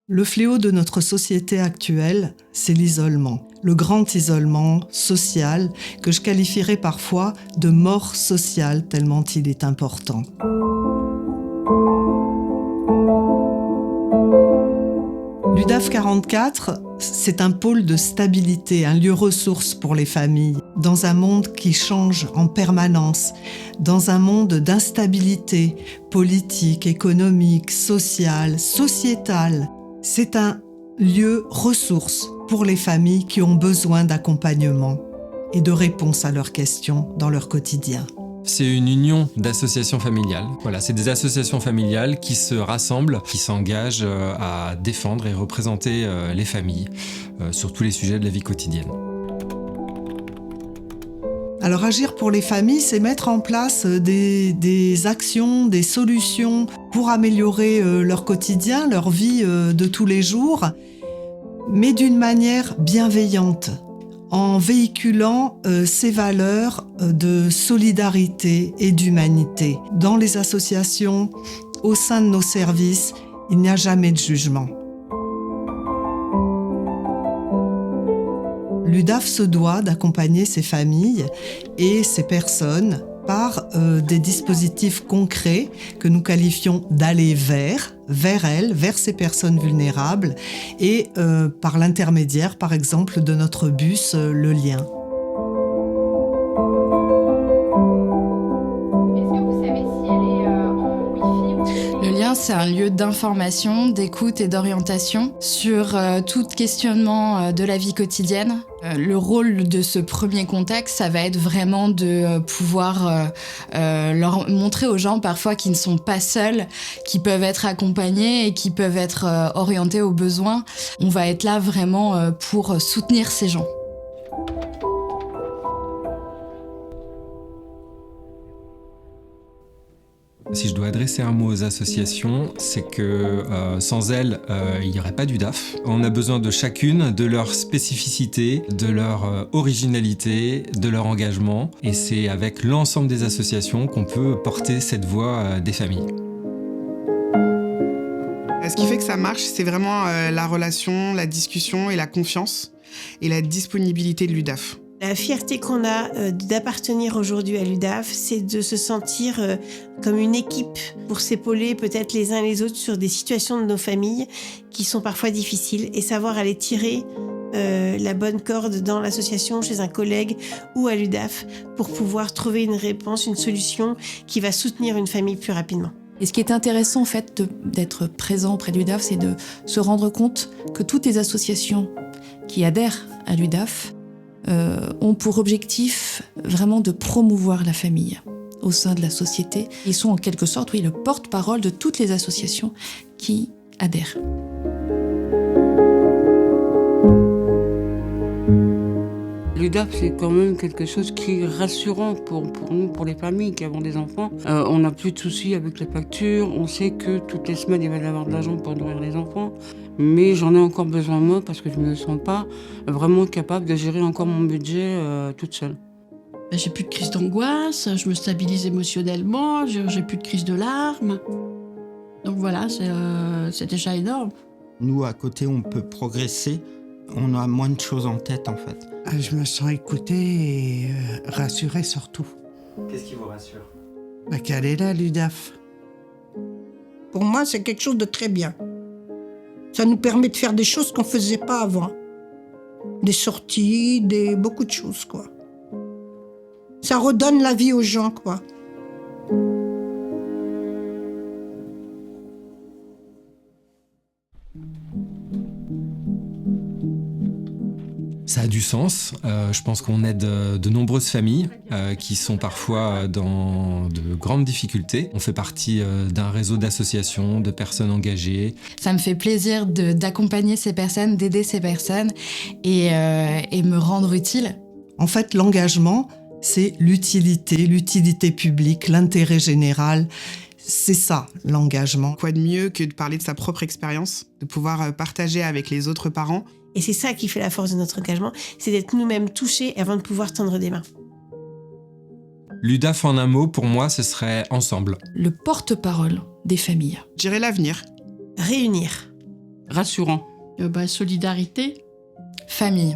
Le fléau de notre société actuelle, c'est l'isolement. Le grand isolement social que je qualifierais parfois de mort sociale tellement il est important. L'UDAF 44, c'est un pôle de stabilité, un lieu ressource pour les familles, dans un monde qui change en permanence, dans un monde d'instabilité politique, économique, sociale, sociétale. C'est un lieu ressource pour les familles qui ont besoin d'accompagnement et de réponses à leurs questions dans leur quotidien. C'est une union d'associations familiales. Voilà, c'est des associations familiales qui se rassemblent, qui s'engagent à défendre et représenter les familles sur tous les sujets de la vie quotidienne. Alors agir pour les familles, c'est mettre en place des actions, des solutions pour améliorer leur quotidien, leur vie de tous les jours, mais d'une manière bienveillante, en véhiculant ces valeurs de solidarité et d'humanité. Dans les associations, au sein de nos services, il n'y a jamais de jugement. L'UDAF se doit d'accompagner ces familles et ces personnes par des dispositifs concrets que nous qualifions d'aller vers elles, vers ces personnes vulnérables et par l'intermédiaire, par exemple, de notre bus, Le Lien. C'est un lieu d'information, d'écoute et d'orientation sur tout questionnement de la vie quotidienne. Le rôle de ce premier contact, ça va être vraiment de pouvoir leur montrer aux gens parfois qu'ils ne sont pas seuls, qui peuvent être accompagnés et qui peuvent être orientés aux besoins. On va être là vraiment pour soutenir ces gens. Si je dois adresser un mot aux associations, c'est que sans elles, il n'y aurait pas d'UDAF. On a besoin de chacune, de leur spécificité, de leur originalité, de leur engagement. Et c'est avec l'ensemble des associations qu'on peut porter cette voix des familles. Ce qui fait que ça marche, c'est vraiment la relation, la discussion et la confiance et la disponibilité de l'UDAF. La fierté qu'on a d'appartenir aujourd'hui à l'UDAF, c'est de se sentir comme une équipe pour s'épauler peut-être les uns les autres sur des situations de nos familles qui sont parfois difficiles et savoir aller tirer la bonne corde dans l'association, chez un collègue ou à l'UDAF pour pouvoir trouver une réponse, une solution qui va soutenir une famille plus rapidement. Et ce qui est intéressant en fait d'être présent auprès de l'UDAF, c'est de se rendre compte que toutes les associations qui adhèrent à l'UDAF ont pour objectif vraiment de promouvoir la famille au sein de la société. Ils sont en quelque sorte, le porte-parole de toutes les associations qui adhèrent. L'UDAF, c'est quand même quelque chose qui est rassurant pour nous, pour les familles qui avons des enfants. On n'a plus de soucis avec les factures, on sait que toutes les semaines, il va y avoir de l'argent pour nourrir les enfants. Mais j'en ai encore besoin moi parce que je ne me sens pas vraiment capable de gérer encore mon budget toute seule. J'ai plus de crise d'angoisse, je me stabilise émotionnellement, j'ai plus de crise de larmes. Donc voilà, c'est déjà énorme. Nous, à côté, on peut progresser. On a moins de choses en tête, en fait. Je me sens écoutée et rassurée surtout. Qu'est-ce qui vous rassure ? Qu'elle est là, l'UDAF. Pour moi, c'est quelque chose de très bien. Ça nous permet de faire des choses qu'on ne faisait pas avant. Des sorties, beaucoup de choses, quoi. Ça redonne la vie aux gens, quoi. Ça a du sens. Je pense qu'on aide de nombreuses familles qui sont parfois dans de grandes difficultés. On fait partie d'un réseau d'associations, de personnes engagées. Ça me fait plaisir d'accompagner ces personnes, d'aider ces personnes et me rendre utile. En fait, l'engagement, c'est l'utilité publique, l'intérêt général. C'est ça, l'engagement. Quoi de mieux que de parler de sa propre expérience, de pouvoir partager avec les autres parents. Et c'est ça qui fait la force de notre engagement, c'est d'être nous-mêmes touchés avant de pouvoir tendre des mains. L'UDAF en un mot, pour moi, ce serait ensemble. Le porte-parole des familles. Je dirais l'avenir. Réunir. Rassurant. Solidarité. Famille.